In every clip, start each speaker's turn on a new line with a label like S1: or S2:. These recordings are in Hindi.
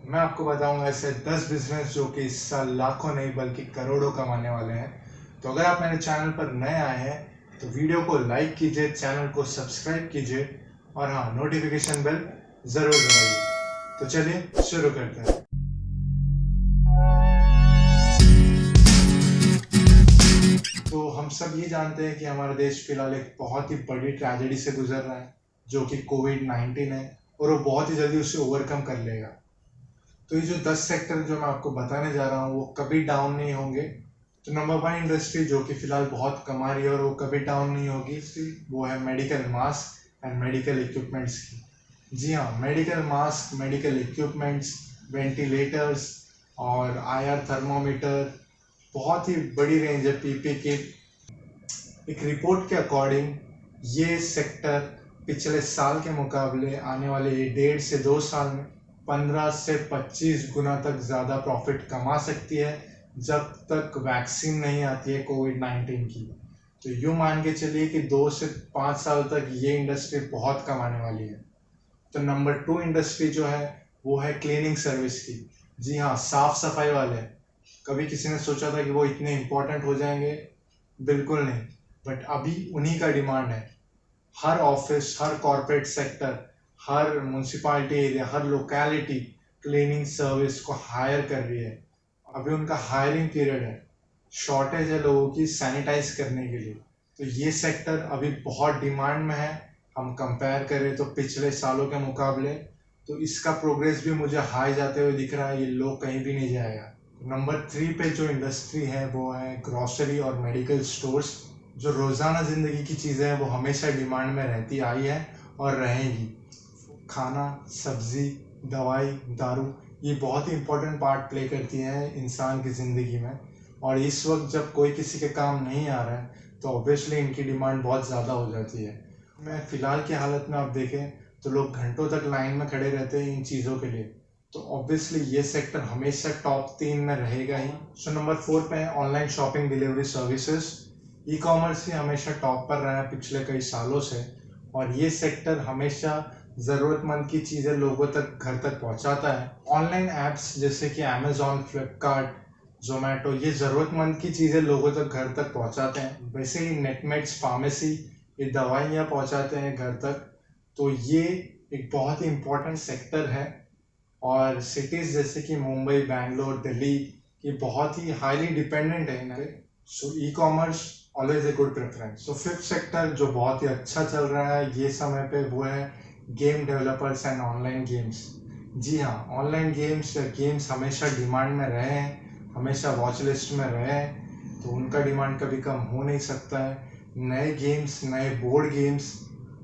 S1: मैं आपको बताऊंगा ऐसे 10 बिजनेस जो कि इस साल लाखों नहीं बल्कि करोड़ों कमाने वाले हैं। तो अगर आप मेरे चैनल पर नए आए हैं तो वीडियो को लाइक कीजिए, चैनल को सब्सक्राइब कीजिए और हाँ, नोटिफिकेशन बेल ज़रूर दबाइए। तो चलिए शुरू करते हैं। तो हम सब ये जानते हैं कि हमारा देश फिलहाल एक बहुत ही बड़ी ट्रेजेडी से गुजर रहा है जो कि कोविड-19 है, और वो बहुत ही जल्दी उसे ओवरकम कर लेगा। तो ये जो 10 सेक्टर जो मैं आपको बताने जा रहा हूँ वो कभी डाउन नहीं होंगे। तो नंबर वन इंडस्ट्री जो कि फिलहाल बहुत कमा रही है और वो कभी डाउन नहीं होगी, वो है medical mask and medical equipments की। जी हाँ, medical mask, medical equipments, ventilators और आईआर थर्मोमीटर, बहुत ही बड़ी रेंज है पीपी किट। एक रिपोर्ट के अकॉर्डिंग ये सेक्टर पिछले साल के मुकाबले आने वाले 1.5 से 2 साल में 15 से 25 गुना तक ज़्यादा प्रॉफिट कमा सकती है जब तक वैक्सीन नहीं आती है कोविड-19 की। तो यूँ मान के चलिए कि 2 से 5 साल तक ये इंडस्ट्री बहुत कमाने वाली है। तो नंबर 2 इंडस्ट्री जो है वो है क्लीनिंग सर्विस की। जी हाँ, साफ सफाई वाले। कभी किसी ने सोचा था कि वो इतने इम्पोर्टेंट हो जाएंगे? बिल्कुल नहीं। बट अभी उन्हीं का डिमांड है। हर ऑफिस, हर कॉरपोरेट सेक्टर, हर म्यूनसिपालिटी एरिया, हर लोकेलिटी क्लीनिंग सर्विस को हायर कर रही है। अभी उनका हायरिंग पीरियड है, शॉर्टेज है लोगों की सैनिटाइज करने के लिए। तो ये सेक्टर अभी बहुत डिमांड में है। हम कंपेयर करें तो पिछले सालों के मुकाबले तो इसका प्रोग्रेस भी मुझे हाई जाते हुए दिख रहा है, ये लो कहीं भी नहीं जाएगा। नंबर 3 पे जो इंडस्ट्री है वो है ग्रॉसरी और मेडिकल स्टोर्स। जो रोज़ाना ज़िंदगी की चीज़ें हैं वो हमेशा डिमांड में रहती आई है और रहेंगी। खाना, सब्ज़ी, दवाई, दारू, ये बहुत ही इम्पोर्टेंट पार्ट प्ले करती हैं इंसान की ज़िंदगी में। और इस वक्त जब कोई किसी के काम नहीं आ रहा है तो ऑब्वियसली इनकी डिमांड बहुत ज़्यादा हो जाती है। मैं फ़िलहाल की हालत में आप देखें तो लोग घंटों तक लाइन में खड़े रहते हैं इन चीज़ों के लिए। तो ऑब्वियसली ये सेक्टर हमेशा टॉप 3 में रहेगा ही। सो नंबर 4 पे है online shopping delivery services. E commerce ही हमेशा टॉप पर रहा है पिछले कई सालों से, और ये सेक्टर हमेशा ज़रूरतमंद की चीज़ें लोगों तक घर तक पहुंचाता है। ऑनलाइन ऐप्स जैसे कि अमेजोन, फ्लिपकार्ट, जोमेटो, ये ज़रूरतमंद की चीज़ें लोगों तक घर तक पहुंचाते हैं। वैसे ही नेटमेट्स फार्मेसी, ये दवाइयाँ पहुंचाते हैं घर तक। तो ये एक बहुत ही इम्पोर्टेंट सेक्टर है। और सिटीज़ जैसे कि मुंबई, बैंगलोर, दिल्ली, ये बहुत ही हाईली डिपेंडेंट है इन पे। So e commerce always a good preference. So fifth sector जो बहुत ही अच्छा चल रहा है ये समय पे वो है game developers and online games. जी हाँ, ऑनलाइन गेम्स या गेम्स हमेशा डिमांड में रहे हैं, हमेशा वॉच लिस्ट में रहे हैं, तो उनका डिमांड कभी कम हो नहीं सकता है। नए गेम्स, नए बोर्ड गेम्स,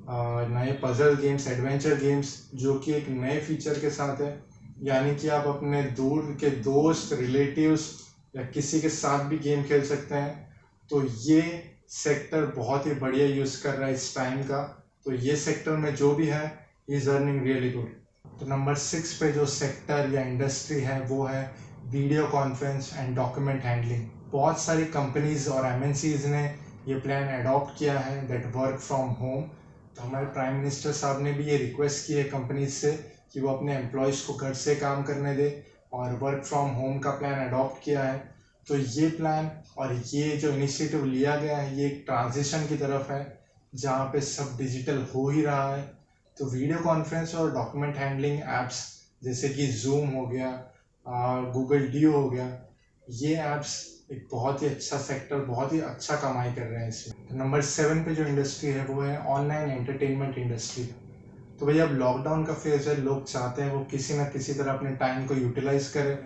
S1: नए पजल गेम्स, एडवेंचर गेम्स जो कि एक नए फीचर के साथ है, यानी कि आप अपने दूर के दोस्त, रिलेटिव्स या किसी के साथ भी गेम खेल सकते हैं। तो ये सेक्टर बहुत ही बढ़िया यूज़ कर रहा है इस टाइम का। तो ये सेक्टर में जो भी है इज़ अर्निंग रियली गुड। तो नंबर 6 पे जो सेक्टर या इंडस्ट्री है वो है video conference and document handling. बहुत सारी कंपनीज और एमएनसीज ने ये प्लान अडॉप्ट किया है, दैट वर्क फ्रॉम होम। तो हमारे प्राइम मिनिस्टर साहब ने भी ये रिक्वेस्ट की है कंपनीज से कि वो अपने एम्प्लॉयज़ को घर से काम करने दे और वर्क फ्रॉम होम का प्लान अडॉप्ट किया है। तो ये प्लान और ये जो इनिशिएटिव लिया गया है ये एक ट्रांजिशन की तरफ है जहाँ पे सब डिजिटल हो ही रहा है। तो वीडियो कॉन्फ्रेंस और डॉक्यूमेंट हैंडलिंग ऐप्स जैसे कि जूम हो गया, गूगल ड्यू हो गया, ये ऐप्स एक बहुत ही अच्छा सेक्टर, बहुत ही अच्छा कमाई कर रहे हैं इसमें। तो नंबर 7 पे जो इंडस्ट्री है वो है ऑनलाइन एंटरटेनमेंट इंडस्ट्री। तो भैया अब लॉकडाउन का फेज है, लोग चाहते हैं वो किसी ना किसी तरह अपने टाइम को यूटिलाइज करें,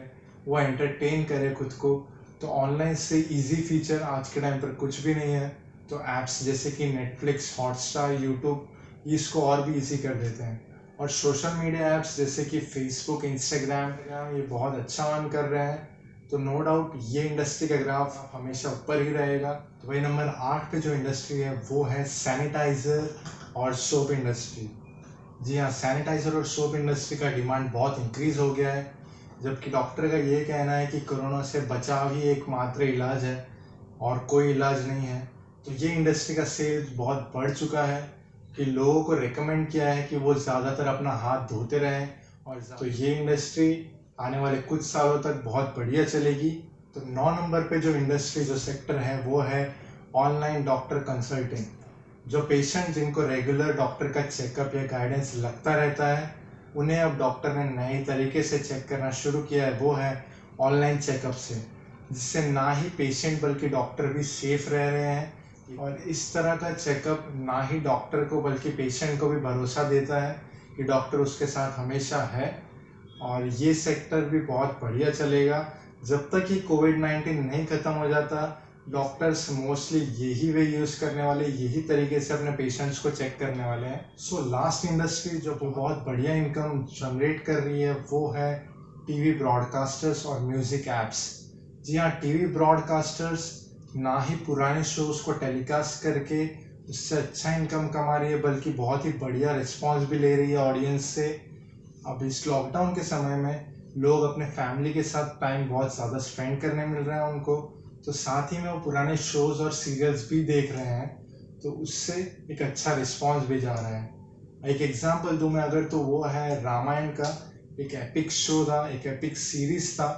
S1: वो एंटरटेन करे खुद को। तो ऑनलाइन से इजी फीचर आज के टाइम पर कुछ भी नहीं है। तो ऐप्स जैसे कि नेटफ्लिक्स, हॉटस्टार, यूट्यूब इसको और भी इजी कर देते हैं। और सोशल मीडिया ऐप्स जैसे कि फेसबुक, इंस्टाग्राम ये बहुत अच्छा अर्न कर रहे हैं। तो नो डाउट ये इंडस्ट्री का ग्राफ हमेशा ऊपर ही रहेगा। तो भाई नंबर 8 पे जो इंडस्ट्री है वो है सैनिटाइज़र और सोप इंडस्ट्री। जी हाँ, सैनिटाइज़र और सोप इंडस्ट्री का डिमांड बहुत इंक्रीज़ हो गया है, जबकि डॉक्टर का ये कहना है कि कोरोना से बचाव ही एकमात्र इलाज है और कोई इलाज नहीं है। तो ये इंडस्ट्री का सेल्स बहुत बढ़ चुका है कि लोगों को रेकमेंड किया है कि वो ज़्यादातर अपना हाथ धोते रहें। और तो ये इंडस्ट्री आने वाले कुछ सालों तक बहुत बढ़िया चलेगी। तो 9 नंबर पे जो इंडस्ट्री जो सेक्टर है वो है ऑनलाइन डॉक्टर कंसल्टिंग। जो पेशेंट जिनको रेगुलर डॉक्टर का चेकअप या गाइडेंस लगता रहता है, उन्हें अब डॉक्टर ने नए तरीके से चेक करना शुरू किया है, वो है ऑनलाइन चेकअप से, जिससे ना ही पेशेंट बल्कि डॉक्टर भी सेफ रह रहे हैं। और इस तरह का चेकअप ना ही डॉक्टर को बल्कि पेशेंट को भी भरोसा देता है कि डॉक्टर उसके साथ हमेशा है। और ये सेक्टर भी बहुत बढ़िया चलेगा जब तक कि कोविड-19 नहीं ख़त्म हो जाता। डॉक्टर्स मोस्टली यही वे यूज़ करने वाले, यही तरीके से अपने पेशेंट्स को चेक करने वाले हैं। सो लास्ट इंडस्ट्री जो बहुत बढ़िया इनकम जनरेट कर रही है वो है टीवी ब्रॉडकास्टर्स और म्यूज़िक ऐप्स। जी हाँ, टीवी ब्रॉडकास्टर्स ना ही पुराने शोज़ को टेलीकास्ट करके उससे अच्छा इनकम कमा रही है, बल्कि बहुत ही बढ़िया रिस्पॉन्स भी ले रही है ऑडियंस से। अब इस लॉकडाउन के समय में लोग अपने फैमिली के साथ टाइम बहुत ज़्यादा स्पेंड करने मिल रहा है उनको, तो साथ ही में वो पुराने शोज़ और सीरियल्स भी देख रहे हैं, तो उससे एक अच्छा रिस्पॉन्स भी जा रहा है। एक एग्जांपल दूं मैं अगर, तो वो है रामायण का। एक एपिक शो था, एक एपिक सीरीज था,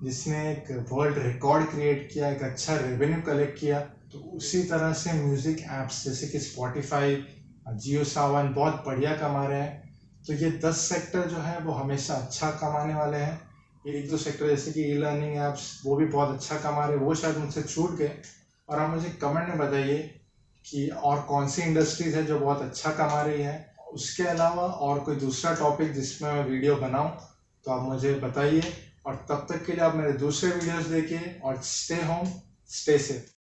S1: जिसने एक वर्ल्ड रिकॉर्ड क्रिएट किया, एक अच्छा रेवेन्यू कलेक्ट किया। तो उसी तरह से म्यूज़िक ऐप्स जैसे कि स्पॉटिफाई, जियो सावन बहुत बढ़िया कमा रहे हैं। तो ये 10 सेक्टर जो है वो हमेशा अच्छा कमाने वाले हैं। एक दो सेक्टर जैसे कि ई लर्निंग ऐप्स वो भी बहुत अच्छा कमा रहे हैं, वो शायद मुझसे छूट गए। और आप मुझे कमेंट में बताइए कि और कौन सी इंडस्ट्रीज है जो बहुत अच्छा कमा रही है। उसके अलावा और कोई दूसरा टॉपिक जिसमें मैं वीडियो बनाऊं तो आप मुझे बताइए। और तब तक के लिए आप मेरे दूसरे वीडियोस देखिए और स्टे होम, स्टे सेफ।